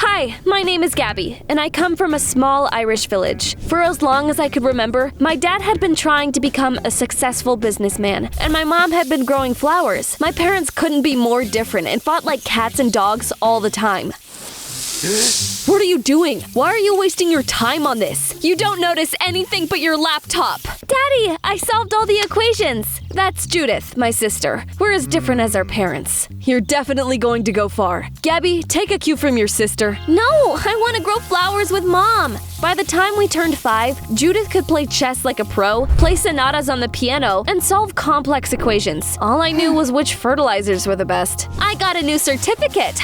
Hi, my name is Gaby, and I come from a small Irish village. For as long as I could remember, my dad had been trying to become a successful businessman, and my mom had been growing flowers. My parents couldn't be more different and fought like cats and dogs all the time. What are you doing? Why are you wasting your time on this? You don't notice anything but your laptop. Daddy, I solved all the equations. That's Judith, my sister. We're as different as our parents. You're definitely going to go far. Gaby, take a cue from your sister. No, I want to grow flowers with Mom. By the time we turned 5, Judith could play chess like a pro, play sonatas on the piano, and solve complex equations. All I knew was which fertilizers were the best. I got a new certificate.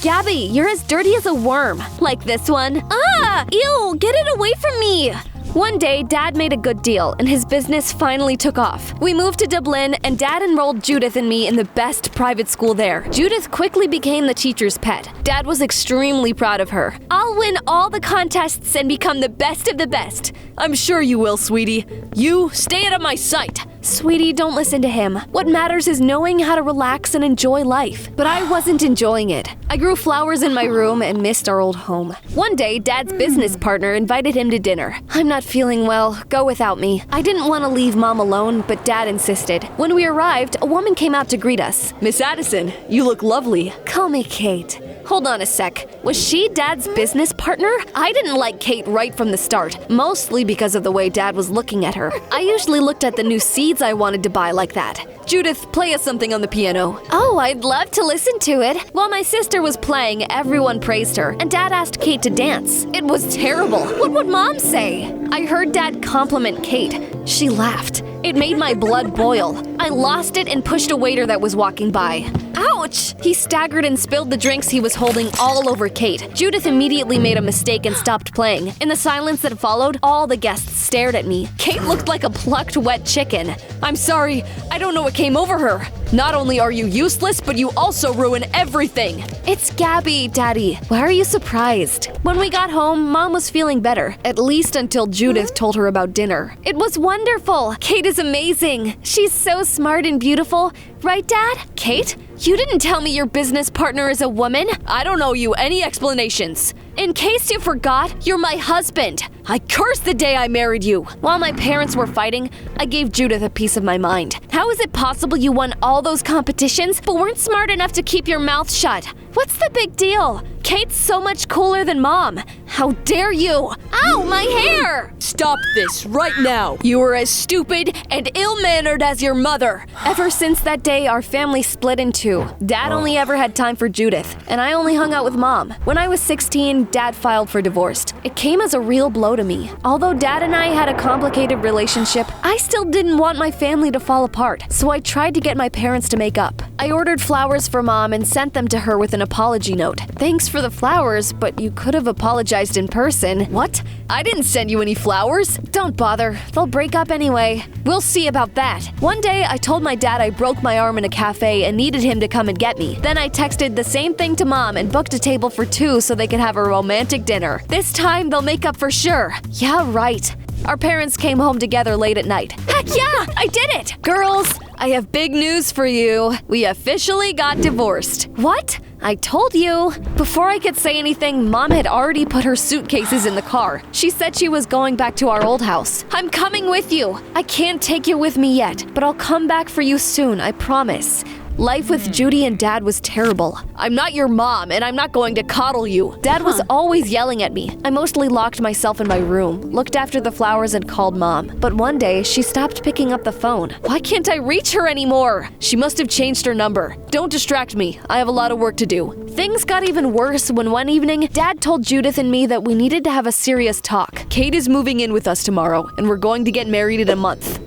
Gaby, you're as dirty as a worm. Like this one. Ew, get it away from me. One day, Dad made a good deal, and his business finally took off. We moved to Dublin, and Dad enrolled Judith and me in the best private school there. Judith quickly became the teacher's pet. Dad was extremely proud of her. I'll win all the contests and become the best of the best. I'm sure you will, sweetie. You stay out of my sight. Sweetie, don't listen to him. What matters is knowing how to relax and enjoy life. But I wasn't enjoying it. I grew flowers in my room and missed our old home. One day, Dad's business partner invited him to dinner. I'm not feeling well. Go without me. I didn't want to leave Mom alone, but Dad insisted. When we arrived, a woman came out to greet us. Miss Addison, you look lovely. Call me Kate. Hold on a sec. Was she Dad's business partner? I didn't like Kate right from the start, mostly because of the way Dad was looking at her. I usually looked at the new seeds I wanted to buy like that. Judith, play us something on the piano. Oh, I'd love to listen to it. While my sister was playing, everyone praised her, and Dad asked Kate to dance. It was terrible. What would Mom say? I heard Dad compliment Kate. She laughed. It made my blood boil. I lost it and pushed a waiter that was walking by. Ouch! He staggered and spilled the drinks he was holding all over Kate. Judith immediately made a mistake and stopped playing. In the silence that followed, all the guests stared at me. Kate looked like a plucked wet chicken. I'm sorry, I don't know what came over her. Not only are you useless, but you also ruin everything. It's Gaby, Daddy. Why are you surprised? When we got home, Mom was feeling better, at least until Judith told her about dinner. It was wonderful. Kate is amazing. She's so smart and beautiful. Right, Dad? Kate? You didn't tell me your business partner is a woman. I don't owe you any explanations. In case you forgot, you're my husband. I curse the day I married you. While my parents were fighting, I gave Judith a piece of my mind. How is it possible you won all those competitions but weren't smart enough to keep your mouth shut? What's the big deal? Kate's so much cooler than Mom. How dare you? Ow, my hair! Stop this right now. You were as stupid and ill-mannered as your mother. Ever since that day, our family split in two. Dad only ever had time for Judith, and I only hung out with Mom. When I was 16, Dad filed for divorce. It came as a real blow to me. Although Dad and I had a complicated relationship, I still didn't want my family to fall apart, so I tried to get my parents to make up. I ordered flowers for Mom and sent them to her with an apology note. Thanks for the flowers, but you could have apologized in person. What? I didn't send you any flowers. Don't bother. They'll break up anyway. We'll see about that. One day, I told my dad I broke my arm in a cafe and needed him to come and get me. Then I texted the same thing to Mom and booked a table for 2 so they could have a romantic dinner. This time, they'll make up for sure. Yeah, right. Our parents came home together late at night. Heck yeah, I did it! Girls, I have big news for you. We officially got divorced. What? I told you. Before I could say anything, Mom had already put her suitcases in the car. She said she was going back to our old house. I'm coming with you. I can't take you with me yet, but I'll come back for you soon, I promise. Life with Judy and Dad was terrible. I'm not your mom, and I'm not going to coddle you. Dad was always yelling at me. I mostly locked myself in my room, looked after the flowers, and called Mom. But one day, she stopped picking up the phone. Why can't I reach her anymore? She must have changed her number. Don't distract me. I have a lot of work to do. Things got even worse when one evening, Dad told Judith and me that we needed to have a serious talk. Kate is moving in with us tomorrow, and we're going to get married in a month.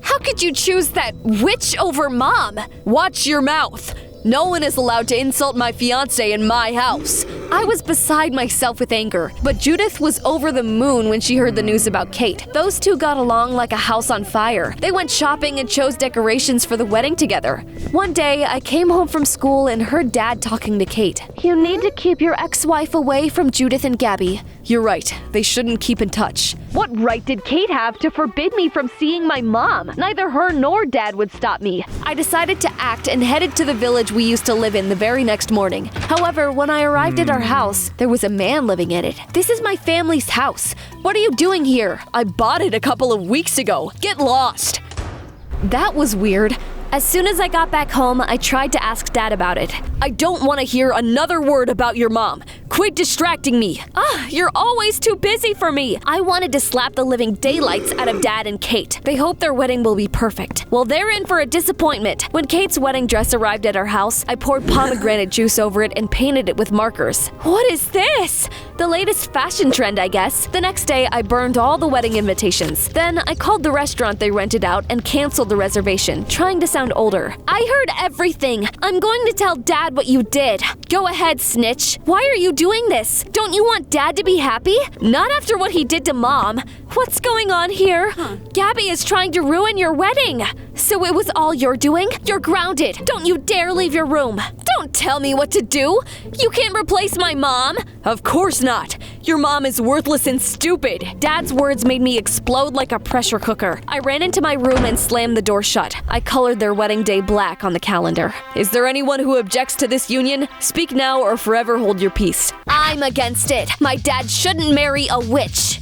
How could you choose that witch over Mom? Watch your mouth. No one is allowed to insult my fiancé in my house. I was beside myself with anger, but Judith was over the moon when she heard the news about Kate. Those two got along like a house on fire. They went shopping and chose decorations for the wedding together. One day, I came home from school and heard Dad talking to Kate. You need to keep your ex-wife away from Judith and Gaby. You're right. They shouldn't keep in touch. What right did Kate have to forbid me from seeing my mom? Neither her nor Dad would stop me. I decided to act and headed to the village we used to live in the very next morning. However, when I arrived at our house, there was a man living in it. This is my family's house. What are you doing here? I bought it a couple of weeks ago. Get lost. That was weird. As soon as I got back home, I tried to ask Dad about it. I don't want to hear another word about your mom. Quit distracting me. You're always too busy for me. I wanted to slap the living daylights out of Dad and Kate. They hope their wedding will be perfect. Well, they're in for a disappointment. When Kate's wedding dress arrived at our house, I poured pomegranate juice over it and painted it with markers. What is this? The latest fashion trend, I guess. The next day, I burned all the wedding invitations. Then I called the restaurant they rented out and canceled the reservation, trying to sound older. I heard everything. I'm going to tell Dad what you did. Go ahead, snitch. Why are you doing this? Don't you want Dad to be happy? Not after what he did to Mom. What's going on here? Gaby is trying to ruin your wedding. So it was all you're doing? You're grounded. Don't you dare leave your room. Don't tell me what to do. You can't replace my mom. Of course not. Your mom is worthless and stupid. Dad's words made me explode like a pressure cooker. I ran into my room and slammed the door shut. I colored their wedding day black on the calendar. Is there anyone who objects to this union? Speak now or forever hold your peace. I'm against it. My dad shouldn't marry a witch.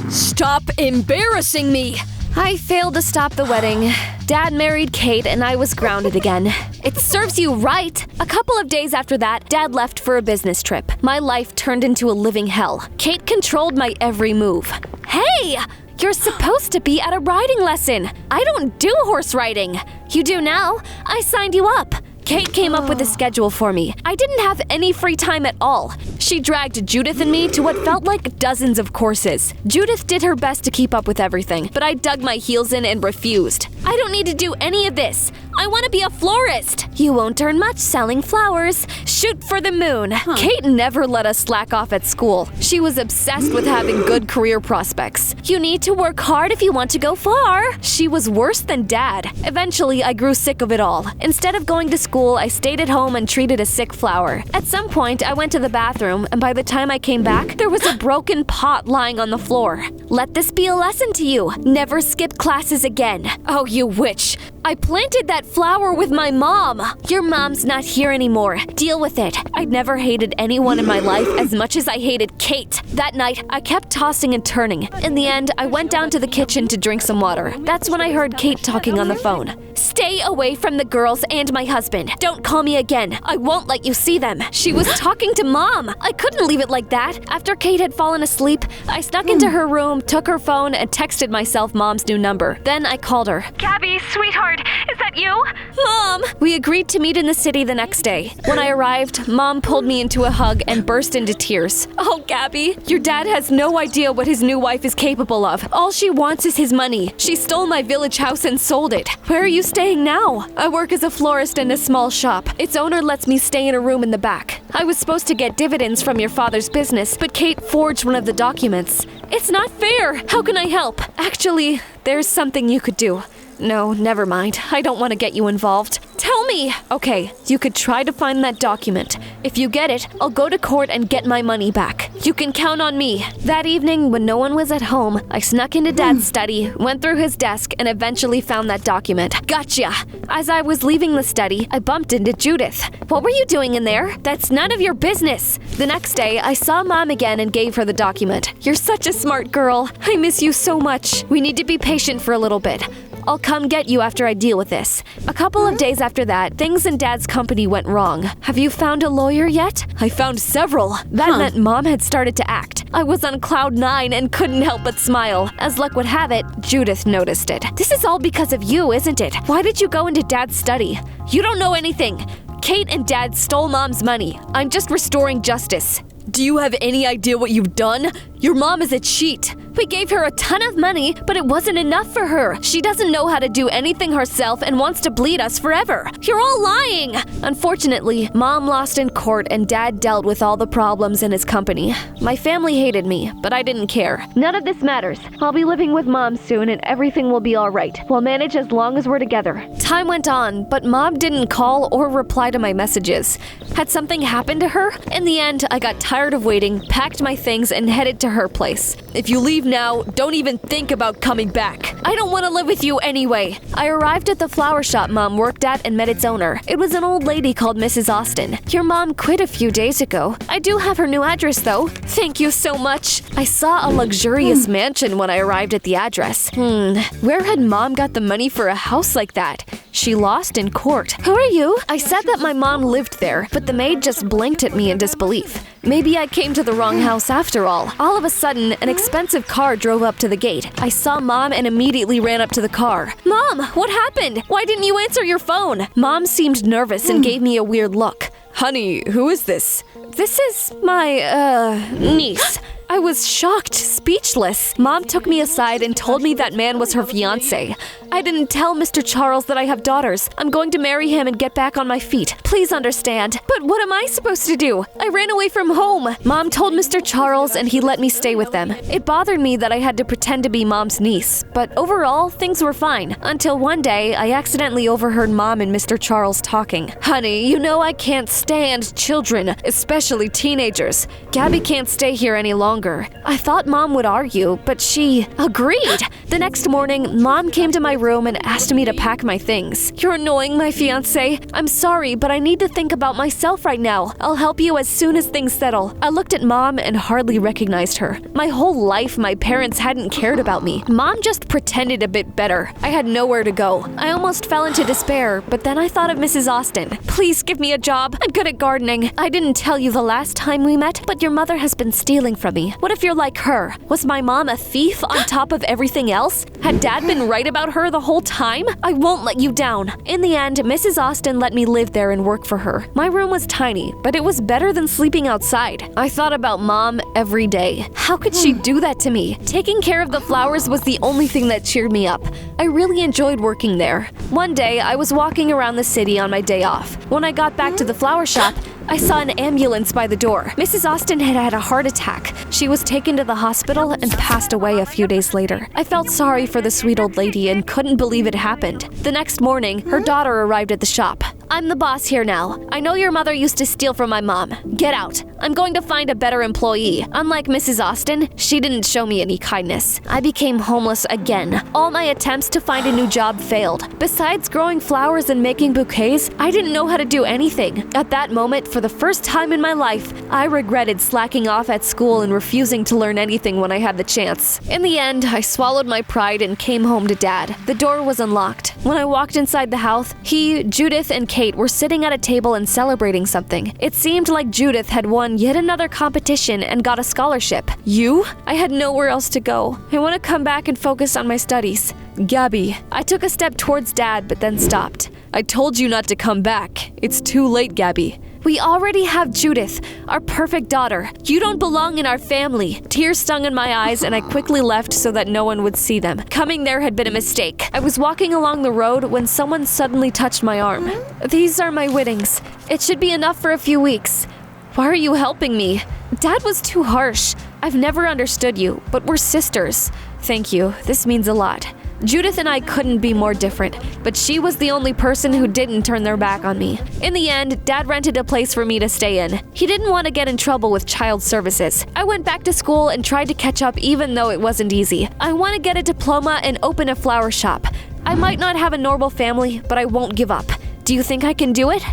Stop embarrassing me! I failed to stop the wedding. Dad married Kate and I was grounded again. It serves you right! A couple of days after that, Dad left for a business trip. My life turned into a living hell. Kate controlled my every move. Hey! You're supposed to be at a riding lesson. I don't do horse riding. You do now. I signed you up. Kate came up with a schedule for me. I didn't have any free time at all. She dragged Judith and me to what felt like dozens of courses. Judith did her best to keep up with everything, but I dug my heels in and refused. I don't need to do any of this. I want to be a florist. You won't earn much selling flowers. Shoot for the moon. Kate never let us slack off at school. She was obsessed with having good career prospects. You need to work hard if you want to go far. She was worse than Dad. Eventually, I grew sick of it all. Instead of going to school, I stayed at home and treated a sick flower. At some point, I went to the bathroom, and by the time I came back, there was a broken pot lying on the floor. Let this be a lesson to you. Never skip classes again. Oh, you witch. I planted that flower with my mom. Your mom's not here anymore. Deal with it. I'd never hated anyone in my life as much as I hated Kate. That night, I kept tossing and turning. In the end, I went down to the kitchen to drink some water. That's when I heard Kate talking on the phone. Stay away from the girls and my husband. Don't call me again. I won't let you see them. She was talking to Mom. I couldn't leave it like that. After Kate had fallen asleep, I snuck into her room, took her phone, and texted myself Mom's new number. Then I called her. Gaby, sweetheart, is that you? Mom! We agreed to meet in the city the next day. When I arrived, Mom pulled me into a hug and burst into tears. Oh, Gaby, your dad has no idea what his new wife is capable of. All she wants is his money. She stole my village house and sold it. Where are you staying now? I work as a florist in a small shop. Its owner lets me stay in a room in the back. I was supposed to get dividends from your father's business, but Kate forged one of the documents. It's not fair. How can I help? Actually, there's something you could do. No, never mind. I don't want to get you involved. Tell me! Okay, you could try to find that document. If you get it, I'll go to court and get my money back. You can count on me. That evening, when no one was at home, I snuck into Dad's study, went through his desk, and eventually found that document. Gotcha! As I was leaving the study, I bumped into Judith. What were you doing in there? That's none of your business. The next day, I saw Mom again and gave her the document. You're such a smart girl. I miss you so much. We need to be patient for a little bit. I'll come get you after I deal with this. A couple of days after that, things in Dad's company went wrong. Have you found a lawyer yet? I found several. That meant Mom had started to act. I was on cloud 9 and couldn't help but smile. As luck would have it, Judith noticed it. This is all because of you, isn't it? Why did you go into Dad's study? You don't know anything. Kate and Dad stole Mom's money. I'm just restoring justice. Do you have any idea what you've done? Your mom is a cheat. We gave her a ton of money, but it wasn't enough for her. She doesn't know how to do anything herself and wants to bleed us forever. You're all lying! Unfortunately, Mom lost in court and Dad dealt with all the problems in his company. My family hated me, but I didn't care. None of this matters. I'll be living with Mom soon and everything will be all right. We'll manage as long as we're together. Time went on, but Mom didn't call or reply to my messages. Had something happened to her? In the end, I got tired of waiting, packed my things, and headed to her place. If you leave Leave now. Don't even think about coming back. I don't want to live with you anyway. I arrived at the flower shop Mom worked at and met its owner. It was an old lady called Mrs. Austin. Your mom quit a few days ago. I do have her new address though. Thank you so much. I saw a luxurious mansion when I arrived at the address. Where had Mom got the money for a house like that? She lost in court. Who are you? I said that my mom lived there, but the maid just blinked at me in disbelief. Maybe I came to the wrong house after all. All of a sudden, an expensive car drove up to the gate. I saw Mom and immediately ran up to the car. Mom, what happened? Why didn't you answer your phone? Mom seemed nervous and gave me a weird look. Honey, who is this? This is my, niece. I was shocked, speechless. Mom took me aside and told me that man was her fiancé. I didn't tell Mr. Charles that I have daughters. I'm going to marry him and get back on my feet. Please understand. But what am I supposed to do? I ran away from home. Mom told Mr. Charles and he let me stay with them. It bothered me that I had to pretend to be Mom's niece, but overall, things were fine. Until one day, I accidentally overheard Mom and Mr. Charles talking. Honey, you know I can't stand children, especially teenagers. Gaby can't stay here any longer. I thought Mom would argue, but she agreed. The next morning, Mom came to my room and asked me to pack my things. You're annoying, my fiancé. I'm sorry, but I need to think about myself right now. I'll help you as soon as things settle. I looked at Mom and hardly recognized her. My whole life, my parents hadn't cared about me. Mom just pretended a bit better. I had nowhere to go. I almost fell into despair, but then I thought of Mrs. Austin. Please give me a job. I'm good at gardening. I didn't tell you the last time we met, but your mother has been stealing from me. What if you're like her? Was my mom a thief on top of everything else? Had Dad been right about her the whole time? I won't let you down. In the end, Mrs. Austin let me live there and work for her. My room was tiny, but it was better than sleeping outside. I thought about Mom every day. How could she do that to me? Taking care of the flowers was the only thing that cheered me up. I really enjoyed working there. One day, I was walking around the city on my day off. When I got back to the flower shop, I saw an ambulance by the door. Mrs. Austin had had a heart attack. She was taken to the hospital and passed away a few days later. I felt sorry for the sweet old lady and couldn't believe it happened. The next morning, her daughter arrived at the shop. I'm the boss here now. I know your mother used to steal from my mom. Get out. I'm going to find a better employee. Unlike Mrs. Austin, she didn't show me any kindness. I became homeless again. All my attempts to find a new job failed. Besides growing flowers and making bouquets, I didn't know how to do anything. At that moment, for the first time in my life, I regretted slacking off at school and refusing to learn anything when I had the chance. In the end, I swallowed my pride and came home to Dad. The door was unlocked. When I walked inside the house, he, Judith, and Kate were sitting at a table and celebrating something. It seemed like Judith had won yet another competition and got a scholarship. You? I had nowhere else to go. I want to come back and focus on my studies. Gaby. I took a step towards Dad, but then stopped. I told you not to come back. It's too late, Gaby. We already have Judith, our perfect daughter. You don't belong in our family. Tears stung in my eyes and I quickly left so that no one would see them. Coming there had been a mistake. I was walking along the road when someone suddenly touched my arm. These are my winnings. It should be enough for a few weeks. Why are you helping me? Dad was too harsh. I've never understood you, but we're sisters. Thank you. This means a lot. Judith and I couldn't be more different, but she was the only person who didn't turn their back on me. In the end, Dad rented a place for me to stay in. He didn't want to get in trouble with child services. I went back to school and tried to catch up even though it wasn't easy. I want to get a diploma and open a flower shop. I might not have a normal family, but I won't give up. Do you think I can do it?